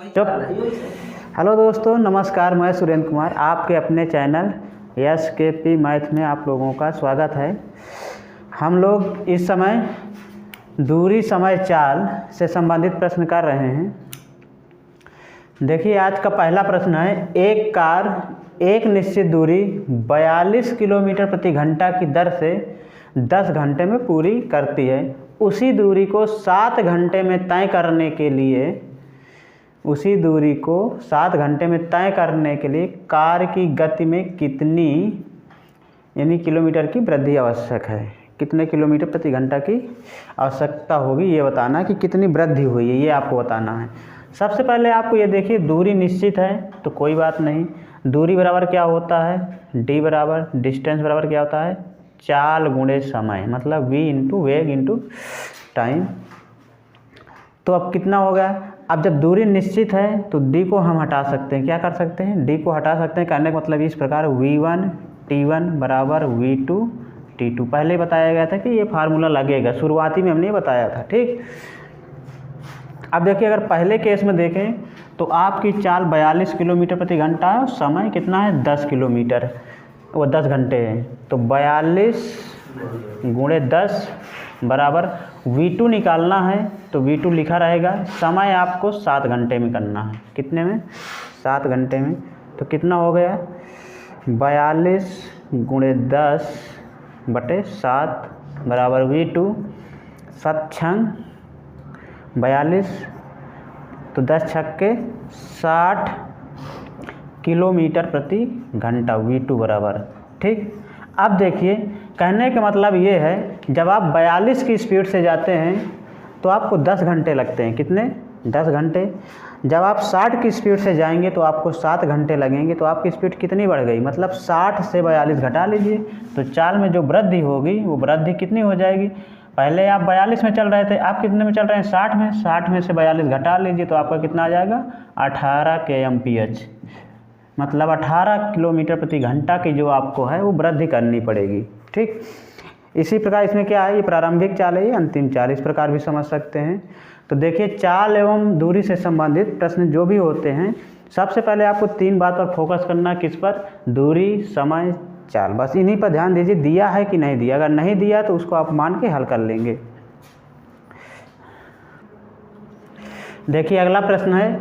चुप। हेलो दोस्तों, नमस्कार। मैं सुरेंद्र कुमार, आपके अपने चैनल SKP मैथ में आप लोगों का स्वागत है। हम लोग इस समय दूरी समय चाल से संबंधित प्रश्न कर रहे हैं। देखिए, आज का पहला प्रश्न है, एक कार एक निश्चित दूरी 42 किलोमीटर प्रति घंटा की दर से 10 घंटे में पूरी करती है। उसी दूरी को 7 घंटे में तय करने के लिए कार की गति में कितनी यानी किलोमीटर की वृद्धि आवश्यक है। कितने किलोमीटर प्रति घंटा की आवश्यकता होगी, ये बताना कि कितनी वृद्धि हुई है, ये आपको बताना है। सबसे पहले आपको ये देखिए, दूरी निश्चित है तो कोई बात नहीं। दूरी बराबर क्या होता है, d बराबर डिस्टेंस बराबर क्या होता है, चाल गुणे समय, मतलब v इंटू वेग इंटू टाइम। तो अब कितना हो गया। अब जब दूरी निश्चित है तो d को हम हटा सकते हैं। क्या कर सकते हैं, d को हटा सकते हैं। कहने का मतलब इस प्रकार v1 t1 बराबर v2 t2। पहले बताया गया था कि ये फार्मूला लगेगा, शुरुआती में हमने ये बताया था, ठीक। अब देखिए, अगर पहले केस में देखें तो आपकी चाल 42 किलोमीटर प्रति घंटा है, समय कितना है 10 किलोमीटर, वो 10 घंटे है। तो 42 गुणे 10 बराबर v2 निकालना है तो v2 लिखा रहेगा। समय आपको 7 घंटे में करना है। कितने में, 7 घंटे में। तो कितना हो गया, 42 गुणे 10 बटे 7 बराबर v2। 7 छंग 42 तो 10 छक्के 60 किलोमीटर प्रति घंटा v2 बराबर, ठीक। अब देखिए, कहने का मतलब ये है, जब आप 42 की स्पीड से जाते हैं तो आपको 10 घंटे लगते हैं। कितने, 10 घंटे। जब आप 60 की स्पीड से जाएंगे तो आपको 7 घंटे लगेंगे। तो आपकी स्पीड कितनी बढ़ गई, मतलब 60 से 42 घटा लीजिए तो चाल में जो वृद्धि होगी वो वृद्धि कितनी हो जाएगी। पहले आप 42 में चल रहे थे, आप कितने में चल रहे हैं, 60 में। 60 में से 42 घटा लीजिए तो आपका कितना आ जाएगा, 18 kmph, मतलब 18 किलोमीटर प्रति घंटा की जो आपको है वो वृद्धि करनी पड़ेगी, ठीक। इसी प्रकार इसमें क्या है, ये प्रारंभिक चाल है, ये अंतिम चाल, इस प्रकार भी समझ सकते हैं। तो देखिए, चाल एवं दूरी से संबंधित प्रश्न जो भी होते हैं, सबसे पहले आपको 3 बात पर फोकस करना। किस पर, दूरी, समय, चाल, बस इन्हीं पर ध्यान दीजिए। दिया है कि नहीं दिया, अगर नहीं दिया तो उसको आप मान के हल कर लेंगे। देखिए, अगला प्रश्न है,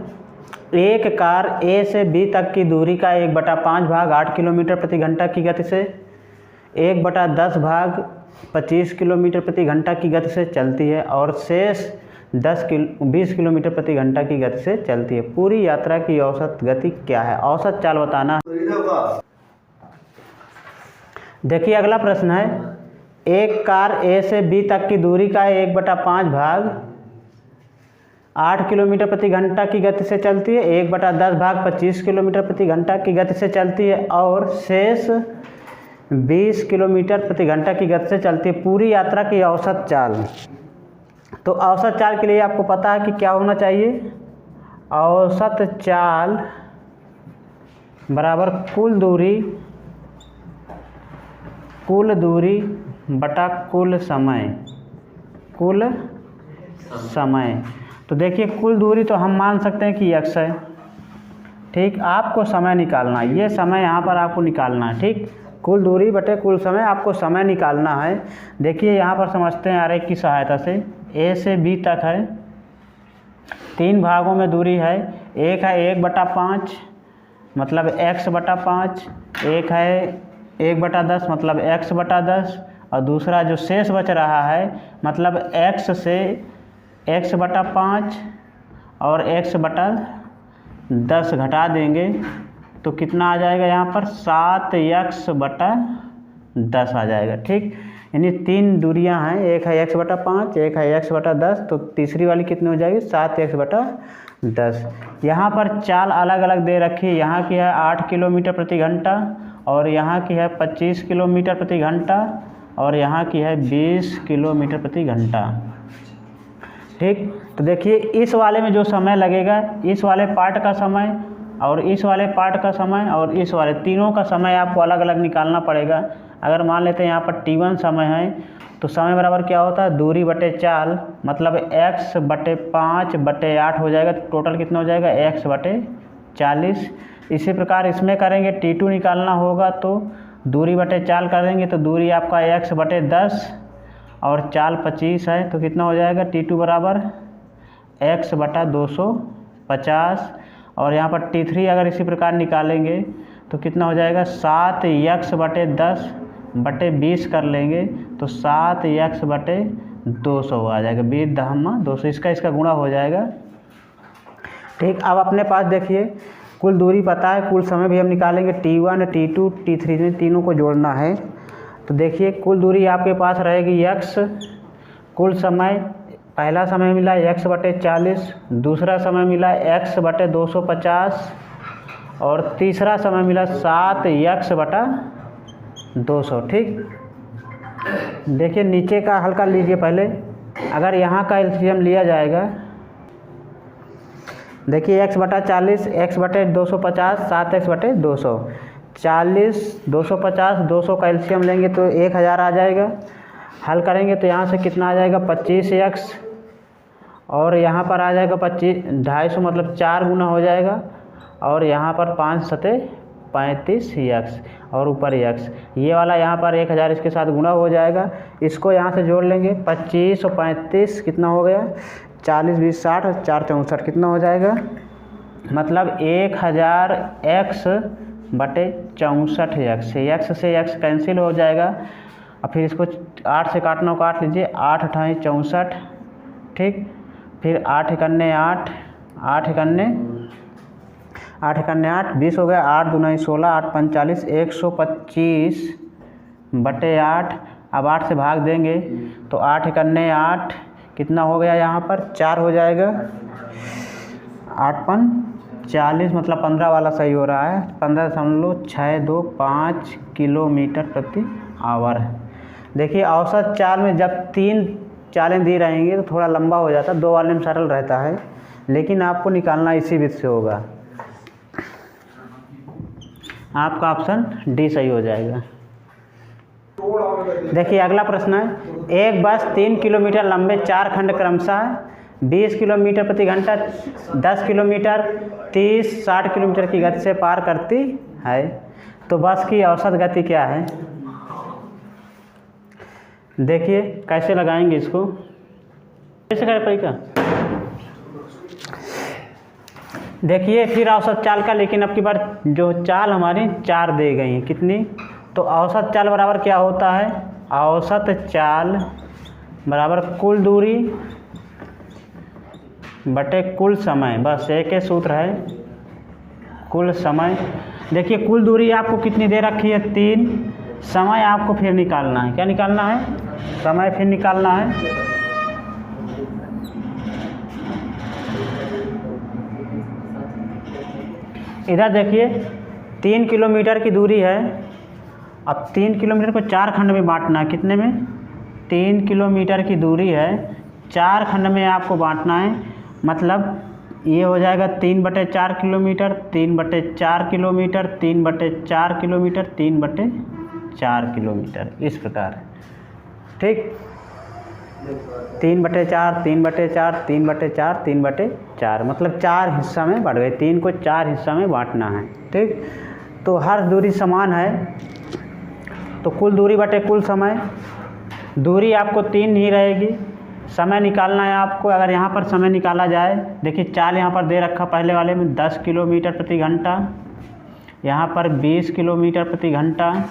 एक कार A से B तक की दूरी का 1/5 भाग 8 किलोमीटर प्रति घंटा की गति से 1/10 भाग 25 किलोमीटर प्रति घंटा की गति से चलती है और शेष 20 किलोमीटर प्रति घंटा की गति से चलती है। पूरी यात्रा की औसत गति क्या है, औसत चाल बताना। देखिए, अगला प्रश्न है, एक कार A से B तक की दूरी का 1/5 भाग 8 किलोमीटर प्रति घंटा की गति से चलती है, 1/10 भाग 25 किलोमीटर प्रति घंटा की गति से चलती है और शेष 20 किलोमीटर प्रति घंटा की गति से चलती है। पूरी यात्रा की औसत चाल। तो औसत चाल के लिए आपको पता है कि क्या होना चाहिए, औसत चाल बराबर कुल दूरी बटा कुल समय। तो देखिए, कुल दूरी तो हम मान सकते हैं कि x है, ठीक। आपको समय निकालना है, ये समय यहाँ पर आपको निकालना है, ठीक। कुल दूरी बटे कुल समय, आपको समय निकालना है। देखिए, यहाँ पर समझते हैं आरेख की सहायता से। A से B तक है, 3 भागों में दूरी है। एक है 1/5 मतलब x/5, एक है 1/10 मतलब x/10, और दूसरा जो शेष बच रहा है मतलब x से x/5 और x/10 घटा देंगे तो कितना आ जाएगा, यहाँ पर 7x/10 आ जाएगा, ठीक। यानी 3 दूरियां हैं, एक है x/5, एक है x/10, तो तीसरी वाली कितनी हो जाएगी, 7x/10। यहाँ पर चाल अलग अलग दे रखी है, यहाँ की है 8 किलोमीटर प्रति घंटा और यहाँ की है 25 किलोमीटर प्रति घंटा और यहाँ की है 20 किलोमीटर प्रति घंटा, ठीक। तो देखिए, इस वाले में जो समय लगेगा, इस वाले पार्ट का समय और इस वाले पार्ट का समय और इस वाले, तीनों का समय आपको अलग अलग निकालना पड़ेगा। अगर मान लेते हैं यहाँ पर T1 समय है, तो समय बराबर क्या होता है, दूरी बटे चाल, मतलब x बटे 5 बटे 8 हो जाएगा। टोटल कितना हो जाएगा, x बटे 40। इसी प्रकार इसमें करेंगे, T2 निकालना होगा तो दूरी बटे चाल करेंगे तो दूरी आपका x बटे 10 और चाल 25 है, तो कितना हो जाएगा, T2 बराबर x बटा 250। और यहाँ पर T3 अगर इसी प्रकार निकालेंगे तो कितना हो जाएगा, 7x बटे 10 बटे 20 कर लेंगे तो 7x बटे 200 आ जाएगा, 20 दहमा 200, इसका गुणा हो जाएगा। ठीक, अब अपने पास देखिए कुल दूरी पता है, कुल समय भी हम निकालेंगे, T1 T2 T3 में तीनों को जोड़ना है। तो देखिए कुल दूरी आपके पास रहेगी x, कुल समय पहला समय मिला x बटे 40, दूसरा समय मिला x बटे 250 और तीसरा समय मिला 7x बटा 200। ठीक, देखिए नीचे का हल्का लीजिए पहले, अगर यहाँ का एलसीएम लिया जाएगा, देखिए x बटा 40, x बटे 250, 7x बटे 200, 40 250 200 का एलसीएम लेंगे तो 1000 आ जाएगा। हल करेंगे तो यहाँ से कितना आ जाएगा, 25x और यहाँ पर आ जाएगा 250, मतलब 4 गुना हो जाएगा और यहाँ पर 5 सते 35x और ऊपर x, ये वाला यहाँ पर 1000 इसके साथ गुणा हो जाएगा। इसको यहाँ से जोड़ लेंगे, 25 और 35 कितना हो गया, 40 20 60 और 4 64 कितना हो जाएगा, मतलब 1000x बटे 64x। x से x कैंसिल हो जाएगा और फिर इसको 8 से काटना हो काट लीजिए, 8 अठाई 64। ठीक, फिर 8 इकन्ने 8, 8 इकन्ने 8, 20 हो गया, 8 दूना 16, 8 पंच 40, 125 बटे 8। अब 8 से भाग देंगे तो 8 इकन्ने 8 कितना हो गया, यहाँ पर 4 हो जाएगा, 8 पंच 40, मतलब 15 वाला सही हो रहा है, 15.625 किलोमीटर प्रति आवर। देखिए औसत चाल में जब 3 चालें दी रहेंगी तो थोड़ा लंबा हो जाता है, 2 वाले में सरल रहता है, लेकिन आपको निकालना इसी विधि से होगा। आपका ऑप्शन डी सही हो जाएगा। देखिए अगला प्रश्न है, एक बस 3 किलोमीटर लंबे 4 खंड क्रमशः 20 किलोमीटर प्रति घंटा, 10 किलोमीटर, 30, 60 किलोमीटर की गति से पार करती है, तो बस की औसत गति क्या है। देखिए कैसे लगाएंगे इसको, कैसे करें परीक्षा। देखिए फिर औसत चाल का, लेकिन अब की बार जो चाल हमारी 4 दे गई हैं, कितनी, तो औसत चाल बराबर क्या होता है, औसत चाल बराबर कुल दूरी बटे कुल समय, बस एक ही सूत्र है, कुल समय। देखिए कुल दूरी आपको कितनी दे रखी है, 3, समय आपको फिर निकालना है, क्या निकालना है, समय फिर निकालना है। इधर देखिए 3 किलोमीटर की दूरी है, अब 3 किलोमीटर को 4 खंड में बांटना है, कितने में, 3 किलोमीटर की दूरी है, 4 खंड में आपको बांटना है, मतलब ये हो जाएगा 3/4 किलोमीटर, 3/4 किलोमीटर, 3/4 किलोमीटर, 3/4 किलोमीटर, इस प्रकार। ठीक, 3/4 3/4 3/4 3/4, मतलब 4 हिस्सा में बांट गए, 3 को 4 हिस्सा में बांटना है। ठीक, तो हर दूरी समान है, तो कुल दूरी बटे कुल समय, दूरी आपको 3 ही रहेगी, समय निकालना है आपको। अगर यहाँ पर समय निकाला जाए, देखिए चाल यहाँ पर दे रखा, पहले वाले में 10 किलोमीटर प्रति घंटा, यहाँ पर 20 किलोमीटर प्रति घंटा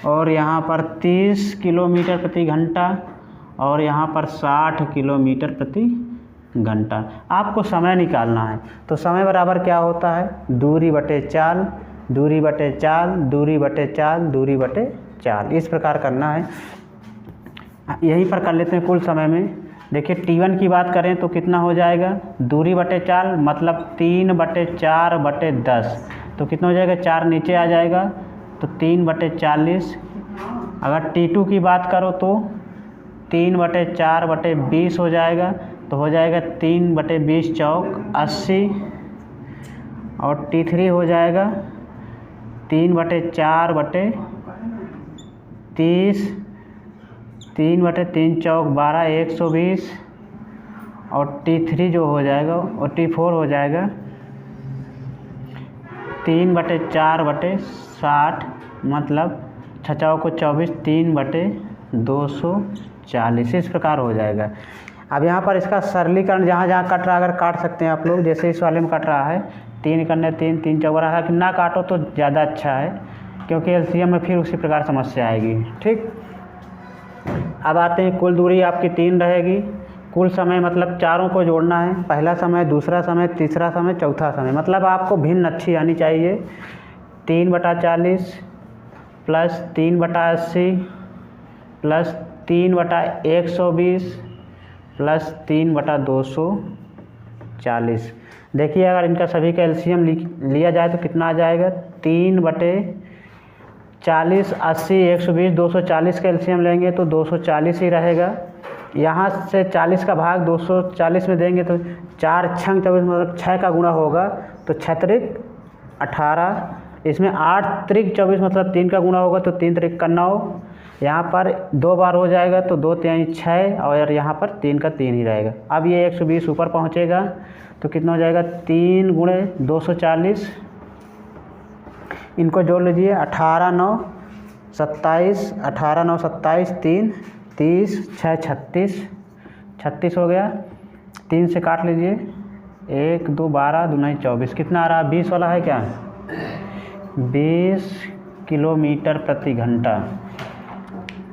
और यहाँ पर 30 किलोमीटर प्रति घंटा और यहाँ पर 60 किलोमीटर प्रति घंटा। आपको समय निकालना है, तो समय बराबर क्या होता है, दूरी बटे चाल, दूरी बटे चाल, दूरी बटे चाल, दूरी बटे चाल, इस प्रकार करना है। यहीं पर कर लेते हैं कुल समय में। देखिए T1 की बात करें तो कितना हो जाएगा, दूरी बटे चाल मतलब 3/4/10, तो कितना हो जाएगा, 4 नीचे आ जाएगा तो 3/40। अगर T2 की बात करो तो 3/4/20 हो जाएगा, तो हो जाएगा 3/20 चौक 80 और T3 हो जाएगा 3/4/20, 30, 3/3 चौक 12, 120 और T3 जो हो जाएगा और T4 हो जाएगा 3/4/60 मतलब 6 को 24, 3/240 इस प्रकार हो जाएगा। अब यहाँ पर इसका सरलीकरण जहाँ जहाँ कट रहा अगर काट सकते हैं आप लोग, जैसे इस वाले में कट रहा है 3 करने 3, 3 चौक रहा है कि ना काटो तो ज़्यादा अच्छा है, क्योंकि एलसीएम में फिर उसी प्रकार समस्या आएगी। ठीक, अब आते हैं कुल दूरी आपकी 3 रहेगी। कुल समय मतलब चारों को जोड़ना है, पहला समय, दूसरा समय, तीसरा समय, चौथा समय, मतलब आपको भिन्न अच्छी आनी चाहिए। 3/40 प्लस 3/80 प्लस 3/120 प्लस 3/240। देखिए अगर इनका सभी का एलसीएम लिया जाए तो कितना आ जाएगा, 3/40, 80, 120, 240 का एलसीएम लेंगे तो 240 ही रहेगा। यहाँ से 40 का भाग 240 में देंगे तो 4 छंग 24 मतलब 6 का गुणा होगा तो 6 त्रिक 18, इसमें 8 त्रिक 24 मतलब 3 का गुणा होगा तो 3 त्रिक का 9, यहाँ पर 2 बार हो जाएगा तो 2 3 6 और यहाँ पर 3 का 3 ही रहेगा। अब ये 120 ऊपर पहुँचेगा तो कितना हो जाएगा, 3 गुणे 240, इनको जोड़ लीजिए, 18 9 27, 18 9 27, 3 30, 6 36, 36 हो गया। 3 से काट लीजिए, 1 2 12 2 9 24, कितना आ रहा है, 20 वाला है क्या, 20 किलोमीटर प्रति घंटा।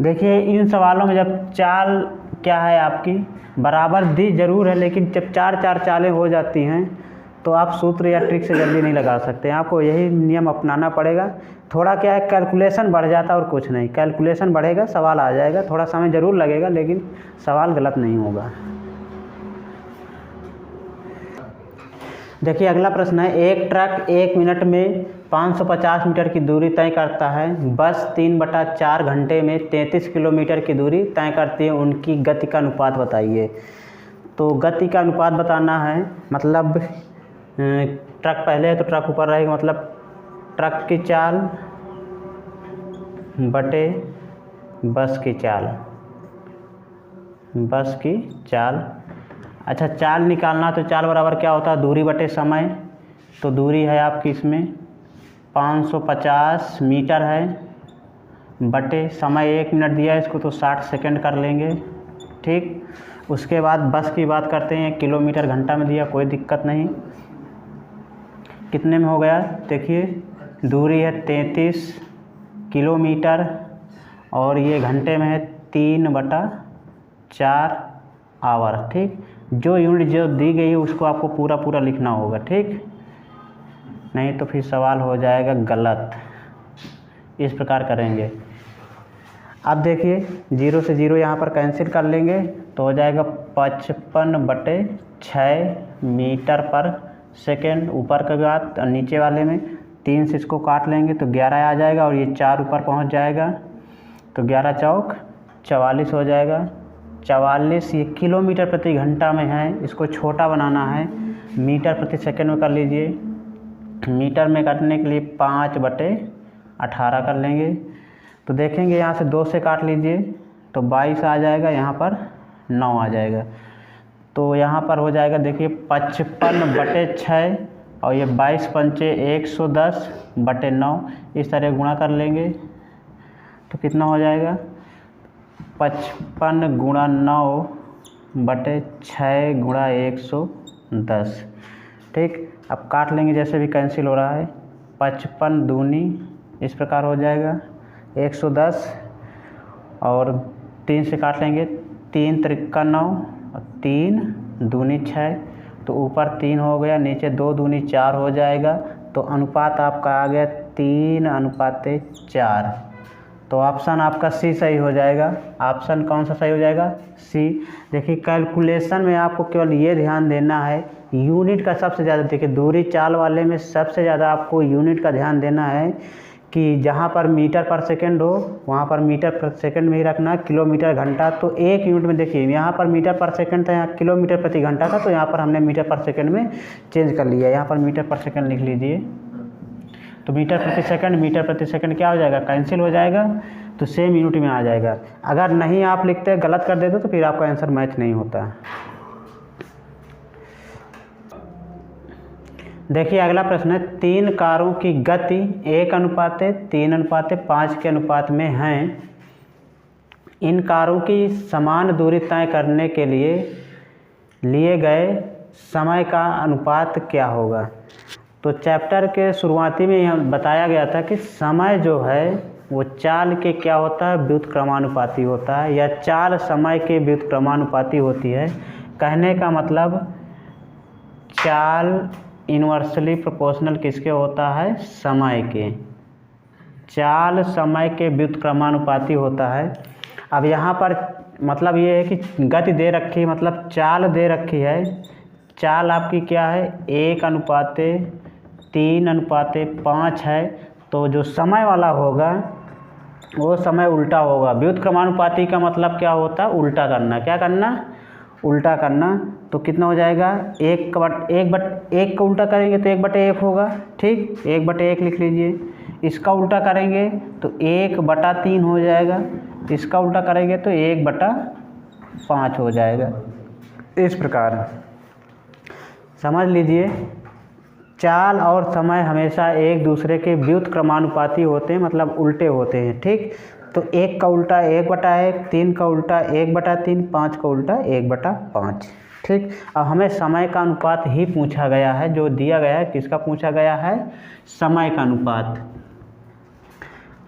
देखिए इन सवालों में जब चाल क्या है आपकी बराबर दी जरूर है, लेकिन जब 4 चालें हो जाती हैं तो आप सूत्र या ट्रिक से जल्दी नहीं लगा सकते हैं, आपको यही नियम अपनाना पड़ेगा। थोड़ा क्या है, कैलकुलेशन बढ़ जाता है और कुछ नहीं, कैलकुलेशन बढ़ेगा सवाल आ जाएगा, थोड़ा समय ज़रूर लगेगा लेकिन सवाल गलत नहीं होगा। देखिए अगला प्रश्न है, एक ट्रक 1 मिनट में 550 मीटर की दूरी तय करता है, बस 3/4 घंटे में 33 किलोमीटर की दूरी तय करती है, उनकी गति का अनुपात बताइए। तो गति का अनुपात बताना है, मतलब ट्रक पहले है तो ट्रक ऊपर रहेगा, मतलब ट्रक की चाल बटे बस की चाल, बस की चाल। अच्छा चाल निकालना तो चाल बराबर क्या होता है, दूरी बटे समय, तो दूरी है आपकी इसमें 550 मीटर है बटे समय 1 मिनट दिया है इसको तो 60 सेकंड कर लेंगे। ठीक, उसके बाद बस की बात करते हैं, किलोमीटर घंटा में दिया, कोई दिक्कत नहीं। कितने में हो गया, देखिए दूरी है 33 किलोमीटर और ये घंटे में है 3/4 आवर। ठीक, जो यूनिट जो दी गई है उसको आपको पूरा लिखना होगा, ठीक, नहीं तो फिर सवाल हो जाएगा गलत। इस प्रकार करेंगे। अब देखिए 0 से 0 यहाँ पर कैंसिल कर लेंगे तो हो जाएगा 55/6 मीटर पर सेकेंड ऊपर के बाद, और नीचे वाले में 3 से इसको काट लेंगे तो 11 आ जाएगा और ये 4 ऊपर पहुँच जाएगा तो 11 चौक 44 हो जाएगा। 44 ये किलोमीटर प्रति घंटा में है, इसको छोटा बनाना है, मीटर प्रति सेकंड में कर लीजिए। मीटर में करने के लिए 5/18 कर लेंगे तो देखेंगे यहाँ से 2 से काट लीजिए तो 22 आ जाएगा, यहाँ पर 9 आ जाएगा। तो यहाँ पर हो जाएगा देखिए 55/6 और ये 22 पंचे 110/9, इस तरह गुणा कर लेंगे तो कितना हो जाएगा, 55 गुणा 9/6 गुणा 110। ठीक, अब काट लेंगे, जैसे भी कैंसिल हो रहा है, 55 दूनी इस प्रकार हो जाएगा 110 और 3 से काट लेंगे, 3 त्रिका 9 और 3 दूनी 6 तो ऊपर 3 हो गया, नीचे 2 दूनी 4 हो जाएगा। तो अनुपात आपका आ गया 3:4। तो ऑप्शन आपका सी सही हो जाएगा। ऑप्शन कौन सा सही हो जाएगा, सी। देखिए कैलकुलेशन में आपको केवल ये ध्यान देना है, यूनिट का सबसे ज़्यादा, देखिए दूरी चाल वाले में सबसे ज़्यादा आपको यूनिट का ध्यान देना है कि जहाँ पर मीटर पर सेकंड हो वहाँ पर मीटर पर सेकंड में ही रखना। किलोमीटर घंटा तो 1 यूनिट में, देखिए यहाँ पर मीटर पर सेकंड था, यहाँ किलोमीटर प्रति घंटा था, तो यहाँ पर हमने मीटर पर सेकंड में चेंज कर लिया, यहाँ पर मीटर पर सेकंड लिख लीजिए। तो मीटर प्रति सेकंड क्या हो जाएगा, कैंसिल हो जाएगा। तो सेम यूनिट में आ जाएगा। अगर नहीं आप लिखते गलत कर देते तो फिर आपका आंसर मैच नहीं होता। देखिए अगला प्रश्न है, 3 कारों की गति 1:3:5 के अनुपात में हैं। इन कारों की समान दूरी तय करने के लिए गए समय का अनुपात क्या होगा। तो चैप्टर के शुरुआती में यह बताया गया था कि समय जो है वो चाल के क्या होता है, व्युत्क्रमानुपाती होता है, या चाल समय के व्युत्क्रमानुपाती होती है। कहने का मतलब चाल इन्वर्सली प्रोपोर्शनल किसके होता है, समय के। चाल समय के व्युत्क्रमानुपाती होता है। अब यहाँ पर मतलब ये है कि गति दे रखी है, मतलब चाल दे रखी है। चाल आपकी क्या है, 1:3:5 है। तो जो समय वाला होगा वो समय उल्टा होगा। व्युत्क्रमानुपाती का मतलब क्या होता है, उल्टा करना। क्या करना, उल्टा करना। तो कितना हो जाएगा, 1 को उल्टा करेंगे तो 1/1 होगा। ठीक, 1/1 लिख लीजिए। इसका उल्टा करेंगे तो 1/3 हो जाएगा। इसका उल्टा करेंगे तो 1/5 हो जाएगा। इस प्रकार समझ लीजिए, चाल और समय हमेशा एक दूसरे के व्युत्क्रमानुपाती होते हैं, मतलब उल्टे होते हैं। ठीक, तो 1 का उल्टा 1/1, 3 का उल्टा 1/3, 5 का उल्टा 1/5। ठीक, अब हमें समय का अनुपात ही पूछा गया है, जो दिया गया है किसका पूछा गया है, समय का अनुपात।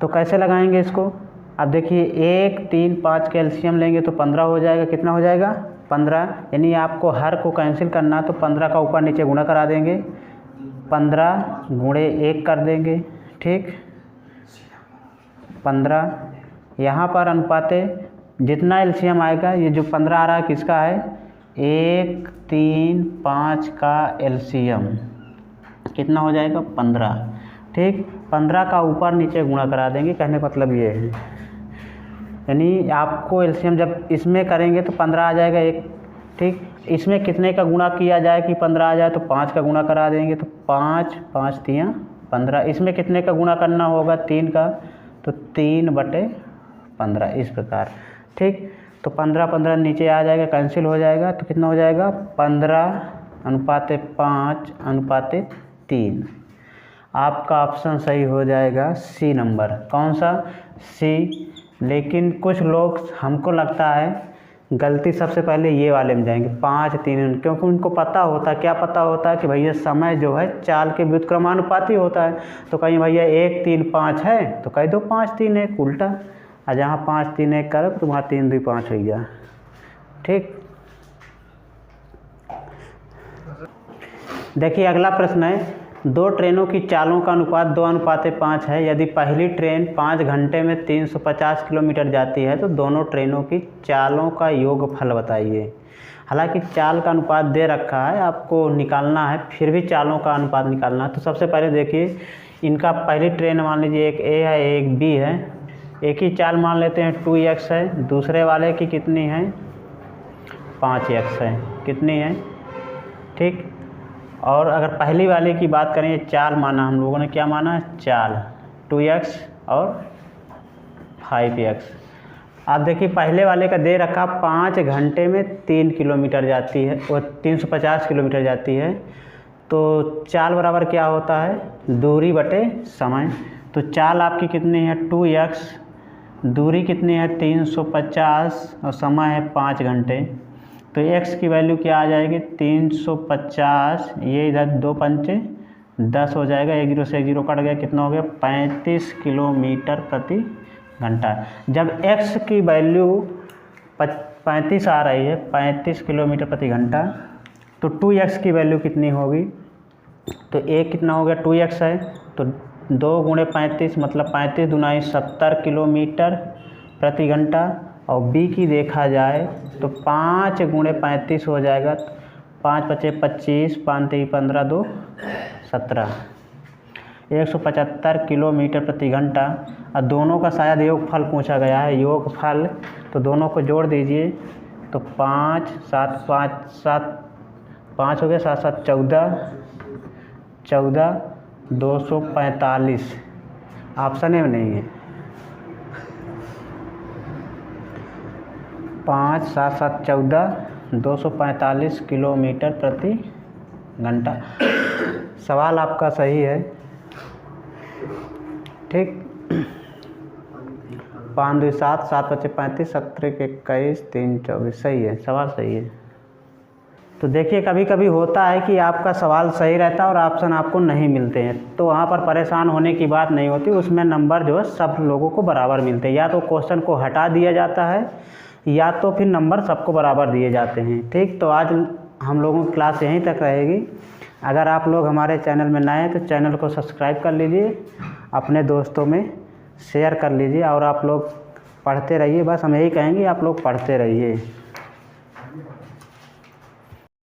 तो कैसे लगाएंगे इसको, अब देखिए 1, 3, 5 के एलसीएम लेंगे तो 15 हो जाएगा। कितना हो जाएगा, 15। यानी आपको हर को कैंसिल करना, तो 15 का ऊपर नीचे गुणा करा देंगे, 15 गुणे 1 कर देंगे। ठीक, 15। यहाँ पर अनुपाते जितना एलसीएम आएगा, ये जो 15 आ रहा है किसका है, 1, 3, 5 का एलसीएम कितना हो जाएगा, 15। ठीक, 15 का ऊपर नीचे गुणा करा देंगे। कहने का मतलब ये है, यानी आपको एलसीएम जब इसमें करेंगे तो 15 आ जाएगा 1। ठीक, इसमें कितने का गुणा किया जाए कि 15 आ जाए, तो 5 का गुणा करा देंगे, तो 5 5 3 15। इसमें कितने का गुणा करना होगा, 3 का, तो 3/15 इस प्रकार। ठीक, तो 15 नीचे आ जाएगा, कैंसिल हो जाएगा, तो कितना हो जाएगा, 15:5:3। आपका ऑप्शन सही हो जाएगा सी नंबर। कौन सा, सी। लेकिन कुछ लोग, हमको लगता है गलती सबसे पहले ये वाले में जाएंगे, 5:3, क्योंकि उनको पता होता, क्या पता होता है कि भैया समय जो है चाल के व्युत्क्रमानुपाती होता है। तो कहीं भैया 1, 3, 5 है तो कह दो 5, 3, 1 उल्टा, और जहाँ 5, 3, 1 करो तो वहाँ 3, 2, 5 हो गया। ठीक, देखिए अगला प्रश्न है, 2 ट्रेनों की चालों का अनुपात 2:5 है। यदि पहली ट्रेन 5 घंटे में 350 किलोमीटर जाती है तो दोनों ट्रेनों की चालों का योगफल बताइए। हालांकि चाल का अनुपात दे रखा है, आपको निकालना है, फिर भी चालों का अनुपात निकालना है। तो सबसे पहले देखिए, इनका पहली ट्रेन मान लीजिए एक ए है एक बी है। एक ही चाल मान लेते हैं 2x है, दूसरे वाले की कितनी है, 5x है, कितनी है। ठीक, और अगर पहली वाले की बात करें, चाल माना हम लोगों ने, क्या माना, चाल 2x और 5x। आप देखिए पहले वाले का दे रखा 5 घंटे में 3 किलोमीटर जाती है, वो 350 किलोमीटर जाती है। तो चाल बराबर क्या होता है, दूरी बटे समय। तो चाल आपकी कितनी है, 2x, दूरी कितनी है 350, और समय है 5 घंटे। तो x की वैल्यू क्या आ जाएगी, 350, ये इधर 2 पंचे 10 हो जाएगा, 1 0 से 1 0 कट गया, कितना हो गया, 35 किलोमीटर प्रति घंटा। जब x की वैल्यू 35 आ रही है, 35 किलोमीटर प्रति घंटा, तो 2x की वैल्यू कितनी होगी, तो a कितना हो गया, 2x है, तो 2 गुणे 35 मतलब 35 दूना 70 किलोमीटर प्रति घंटा। और b की देखा जाए तो 5 गुणे 35 हो जाएगा, 5 × 25, 5 × 15, 2 17, 175 किलोमीटर प्रति घंटा। और दोनों का शायद योगफल पूछा गया है, योगफल, तो दोनों को जोड़ दीजिए, तो 5 7 5 7 5 हो गया, 7 7 14 14 245। ऑप्शन में नहीं है। 5 7 7 14 245 किलोमीटर प्रति घंटा। सवाल आपका सही है। ठीक, 5 2 7 7 5 35 17 21 3 24 सही है, सवाल सही है। तो देखिए कभी कभी होता है कि आपका सवाल सही रहता है और ऑप्शन आपको नहीं मिलते हैं, तो वहाँ पर परेशान होने की बात नहीं होती। उसमें नंबर जो है सब लोगों को बराबर मिलते हैं, या तो क्वेश्चन को हटा दिया जाता है या तो फिर नंबर सबको बराबर दिए जाते हैं। ठीक, तो आज हम लोगों की क्लास यहीं तक रहेगी। अगर आप लोग हमारे चैनल में नए हैं तो चैनल को सब्सक्राइब कर लीजिए, अपने दोस्तों में शेयर कर लीजिए और आप लोग पढ़ते रहिए। बस हम यही कहेंगे, आप लोग पढ़ते रहिए।